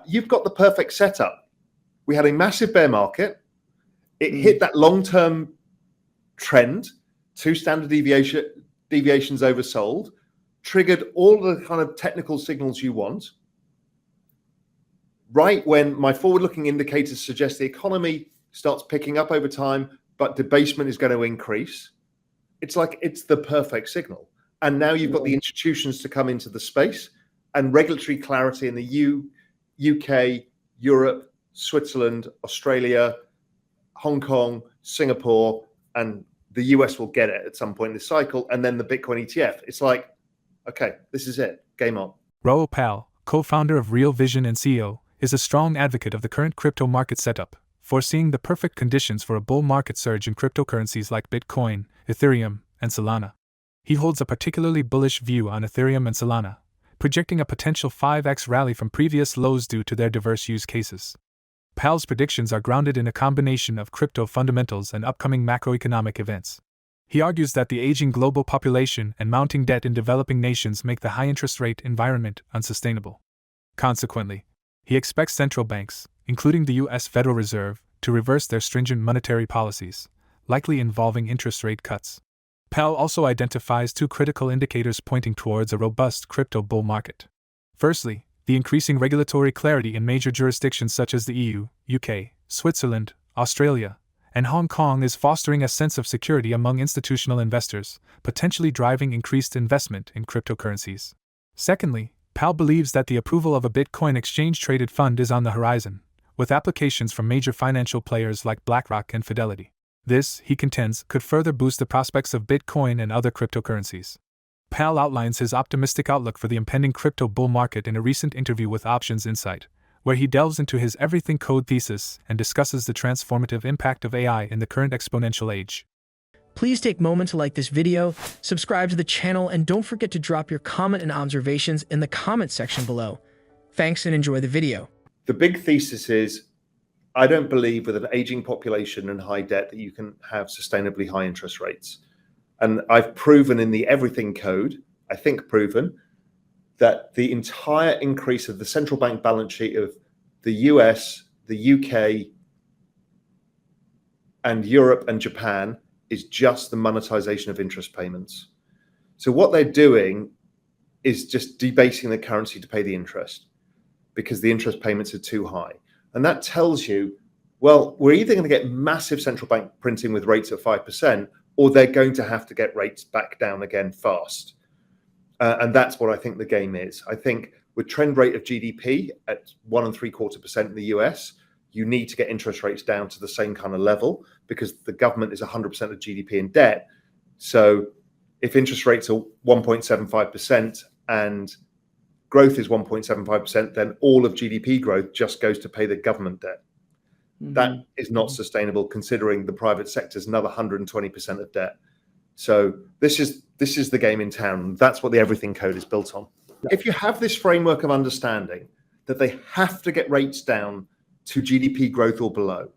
You've got the perfect setup. We had a massive bear market. It hit that long-term trend, 2 standard deviations oversold, triggered all the kind of technical signals you want. Right when my forward-looking indicators suggest the economy starts picking up over time, but debasement is going to increase. It's the perfect signal. And now you've got the institutions to come into the space and regulatory clarity in the UK, Europe, Switzerland, Australia, Hong Kong, Singapore, and the US will get it at some point in this cycle. And then the Bitcoin ETF. It's like, okay, this is it. Game on. Raoul, co-founder of Real Vision and CEO, is a strong advocate of the current crypto market setup, foreseeing the perfect conditions for a bull market surge in cryptocurrencies like Bitcoin, Ethereum, and Solana. He holds a particularly bullish view on Ethereum and Solana, projecting a potential 5x rally from previous lows due to their diverse use cases. Pal's predictions are grounded in a combination of crypto fundamentals and upcoming macroeconomic events. He argues that the aging global population and mounting debt in developing nations make the high interest rate environment unsustainable. Consequently, he expects central banks, including the U.S. Federal Reserve, to reverse their stringent monetary policies, likely involving interest rate cuts. Pal also identifies 2 critical indicators pointing towards a robust crypto bull market. Firstly, the increasing regulatory clarity in major jurisdictions such as the EU, UK, Switzerland, Australia, and Hong Kong is fostering a sense of security among institutional investors, potentially driving increased investment in cryptocurrencies. Secondly, Pal believes that the approval of a Bitcoin exchange-traded fund is on the horizon, with applications from major financial players like BlackRock and Fidelity. This, he contends, could further boost the prospects of Bitcoin and other cryptocurrencies. Pal outlines his optimistic outlook for the impending crypto bull market in a recent interview with Options Insight, where he delves into his everything code thesis and discusses the transformative impact of AI in the current exponential age. Please take a moment to like this video, subscribe to the channel, and don't forget to drop your comment and observations in the comment section below. Thanks and enjoy the video. The big thesis is, I don't believe with an aging population and high debt that you can have sustainably high interest rates. And I've proven in the everything code, that the entire increase of the central bank balance sheet of the US, the UK, and Europe and Japan is just the monetization of interest payments. So what they're doing is just debasing the currency to pay the interest because the interest payments are too high. And that tells you, well, we're either going to get massive central bank printing with rates at 5%, or they're going to have to get rates back down again fast. And that's what I think the game is. I think with trend rate of GDP at 1.75% in the US, you need to get interest rates down to the same kind of level because the government is 100% of GDP in debt. So if interest rates are 1.75% and growth is 1.75%, then all of GDP growth just goes to pay the government debt. That is not sustainable considering the private sector is another 120% of debt. So this is the game in town. That's what the everything code is built on. If you have this framework of understanding that they have to get rates down to GDP growth or below,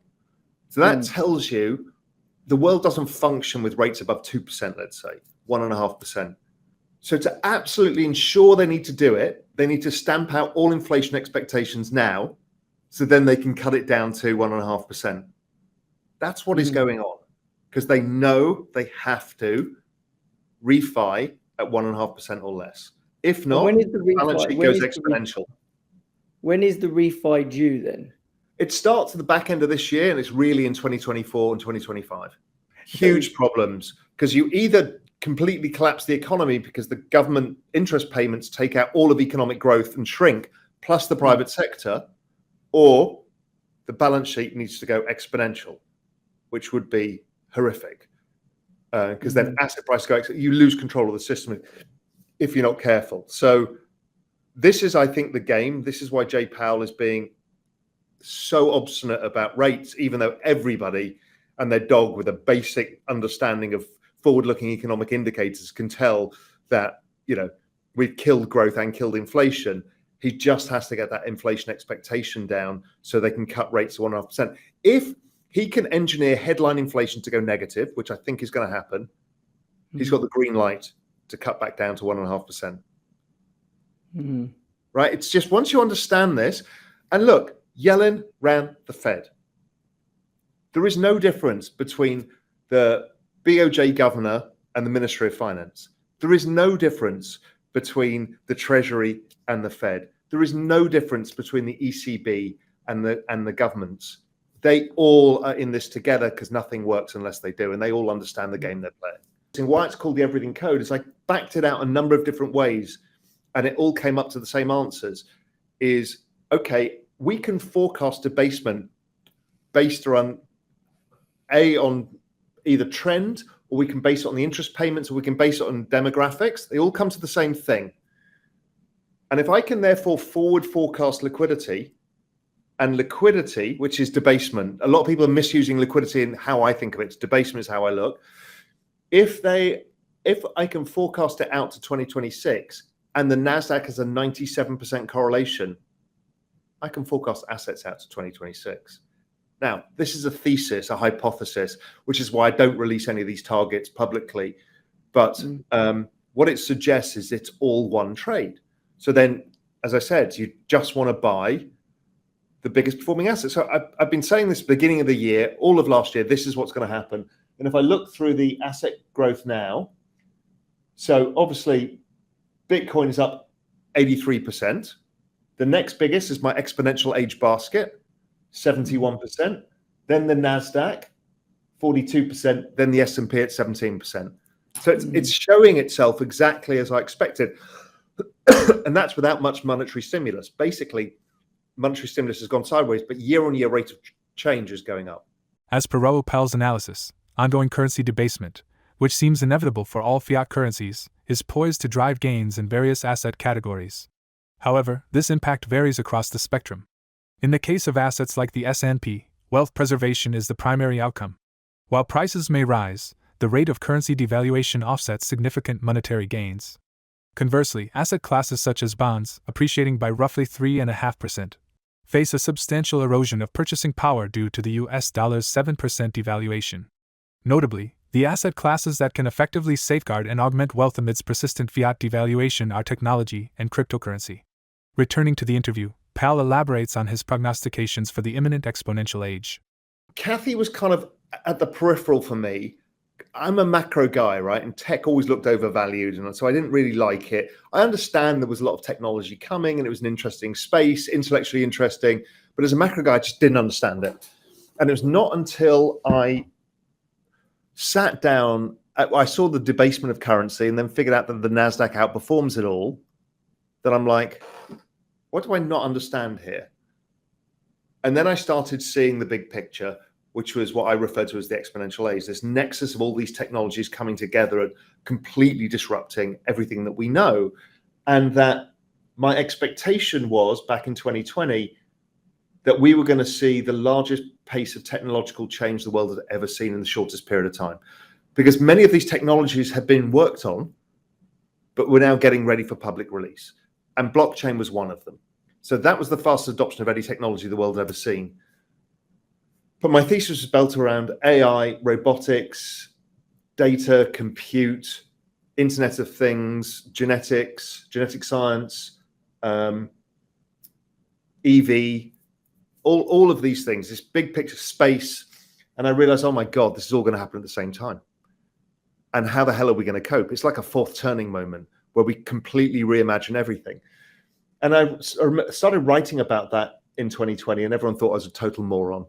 so that tells you the world doesn't function with rates above 2%, let's say 1.5%. So to absolutely ensure they need to do it, they need to stamp out all inflation expectations now, so then they can cut it down to 1.5%. That's what is going on, because they know they have to refi at 1.5% or less. If not, the balance sheet goes exponential. When is the refi due then? It starts at the back end of this year, and it's really in 2024 and 2025. Huge problems, because you either completely collapse the economy because the government interest payments take out all of economic growth and shrink, plus the private sector, or the balance sheet needs to go exponential, which would be horrific, because then asset prices go, you lose control of the system if you're not careful. So this is, I think, the game. This is why Jay Powell is being so obstinate about rates, even though everybody and their dog with a basic understanding of forward-looking economic indicators can tell that, we've killed growth and killed inflation. He just has to get that inflation expectation down so they can cut rates to 1.5%. If he can engineer headline inflation to go negative, which I think is going to happen, he's got the green light to cut back down to 1.5%. Right? It's just once you understand this, And look, Yellen ran the Fed. There is no difference between the BOJ governor and the Ministry of Finance. There is no difference between the Treasury and the Fed. There is no difference between the ECB and the governments. They all are in this together because nothing works unless they do, and they all understand the game they're playing. And why it's called the Everything Code is I backed it out a number of different ways, and it all came up to the same answers. Is okay, we can forecast debasement based on either trend, or we can base it on the interest payments, or we can base it on demographics. They all come to the same thing. And if I can therefore forward forecast liquidity, and liquidity, which is debasement, a lot of people are misusing liquidity in how I think of it. Debasement is how I look. If I can forecast it out to 2026 and the NASDAQ has a 97% correlation, I can forecast assets out to 2026. Now, this is a thesis, a hypothesis, which is why I don't release any of these targets publicly. But what it suggests is it's all one trade. So then, as I said, you just want to buy the biggest performing assets. So I've been saying this beginning of the year, all of last year, this is what's going to happen. And if I look through the asset growth now, so obviously Bitcoin is up 83%. The next biggest is my exponential age basket, 71%. Then the NASDAQ, 42%. Then the S&P at 17%. So it's showing itself exactly as I expected. And that's without much monetary stimulus. Basically, monetary stimulus has gone sideways, but year-on-year rate of change is going up. As per Raoul Pal's analysis, ongoing currency debasement, which seems inevitable for all fiat currencies, is poised to drive gains in various asset categories. However, this impact varies across the spectrum. In the case of assets like the S&P, wealth preservation is the primary outcome. While prices may rise, the rate of currency devaluation offsets significant monetary gains. Conversely, asset classes such as bonds, appreciating by roughly 3.5%, face a substantial erosion of purchasing power due to the US dollar's 7% devaluation. Notably, the asset classes that can effectively safeguard and augment wealth amidst persistent fiat devaluation are technology and cryptocurrency. Returning to the interview, Pal elaborates on his prognostications for the imminent exponential age. Kathy was kind of at the peripheral for me. I'm a macro guy, right? And tech always looked overvalued, and so I didn't really like it. I understand there was a lot of technology coming, and it was an interesting space, intellectually interesting. But as a macro guy, I just didn't understand it. And it was not until I sat down, I saw the debasement of currency, and then figured out that the NASDAQ outperforms it all, that I'm like, what do I not understand here? And then I started seeing the big picture, which was what I refer to as the exponential age, this nexus of all these technologies coming together and completely disrupting everything that we know. And that my expectation was, back in 2020, that we were going to see the largest pace of technological change the world has ever seen in the shortest period of time. Because many of these technologies had been worked on, but we're now getting ready for public release. And blockchain was one of them. So that was the fastest adoption of any technology the world had ever seen. But my thesis was built around AI, robotics, data, compute, Internet of Things, genetics, genetic science, EV, all of these things, this big picture space. And I realized, oh my God, this is all going to happen at the same time. And how the hell are we going to cope? It's like a fourth turning moment where we completely reimagine everything. And I started writing about that in 2020, and everyone thought I was a total moron.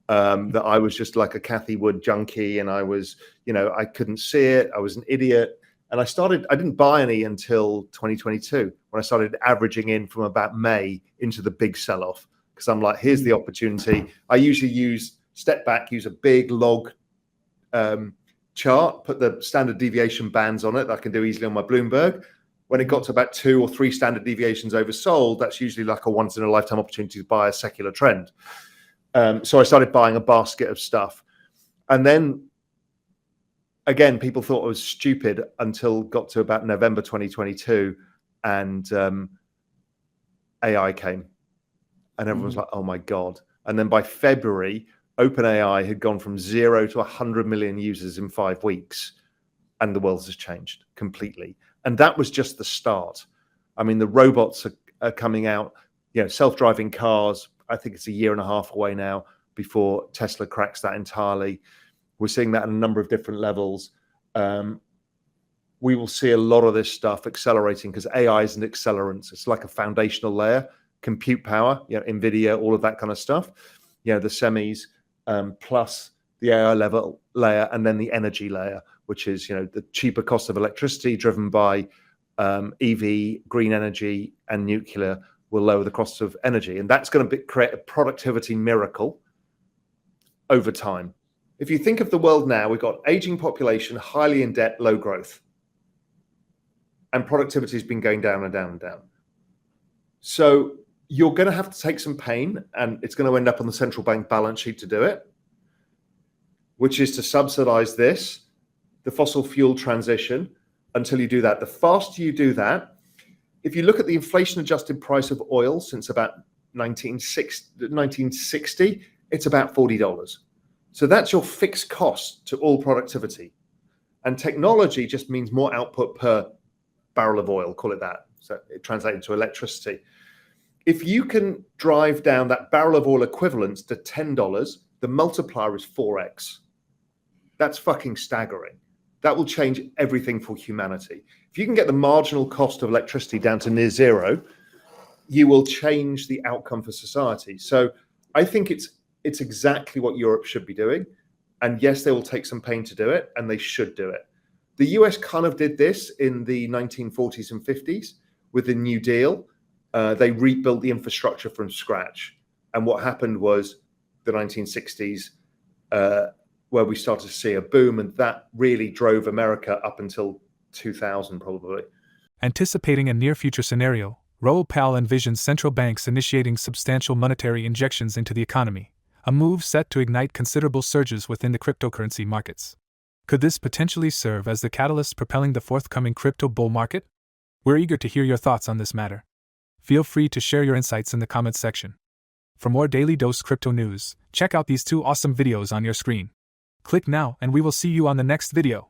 That I was just like a Cathy Wood junkie, and I was, I couldn't see it. I was an idiot. And I didn't buy any until 2022, when I started averaging in from about May into the big sell-off. Because I'm like, here's the opportunity. I usually step back, use a big log chart, put the standard deviation bands on it that I can do easily on my Bloomberg. When it got to about 2 or 3 standard deviations oversold, that's usually like a once in a lifetime opportunity to buy a secular trend. So I started buying a basket of stuff. And then, again, people thought I was stupid until got to about November 2022, and AI came. And everyone was like, oh my God. And then by February, OpenAI had gone from 0 to 100 million users in 5 weeks. And the world has changed completely. And that was just the start. I mean, the robots are coming out. self-driving cars, I think it's a year and a half away now before Tesla cracks that entirely. We're seeing that at a number of different levels. We will see a lot of this stuff accelerating because AI is an accelerant. It's like a foundational layer, compute power, NVIDIA, all of that kind of stuff. The semis plus the AI level layer, and then the energy layer, which is the cheaper cost of electricity driven by EV, green energy, and nuclear will lower the cost of energy, and that's going to create a productivity miracle over time. If you think of the world now, we've got aging population, highly in debt, low growth. And productivity has been going down and down and down. So you're going to have to take some pain, and it's going to end up on the central bank balance sheet to do it, which is to subsidize the fossil fuel transition until you do that. The faster you do that, if you look at the inflation-adjusted price of oil since about 1960, it's about $40. So that's your fixed cost to all productivity. And technology just means more output per barrel of oil, call it that. So it translates into electricity. If you can drive down that barrel of oil equivalence to $10, the multiplier is 4x. That's fucking staggering. That will change everything for humanity. If you can get the marginal cost of electricity down to near zero, you will change the outcome for society. So I think it's exactly what Europe should be doing. And yes, they will take some pain to do it, and they should do it. The US kind of did this in the 1940s and 50s with the New Deal. They rebuilt the infrastructure from scratch. And what happened was the 1960s, where we started to see a boom, and that really drove America up until 2000 probably. Anticipating a near-future scenario, Raoul envisions central banks initiating substantial monetary injections into the economy, a move set to ignite considerable surges within the cryptocurrency markets. Could this potentially serve as the catalyst propelling the forthcoming crypto bull market? We're eager to hear your thoughts on this matter. Feel free to share your insights in the comments section. For more Daily Dose Crypto news, check out these 2 awesome videos on your screen. Click now and we will see you on the next video.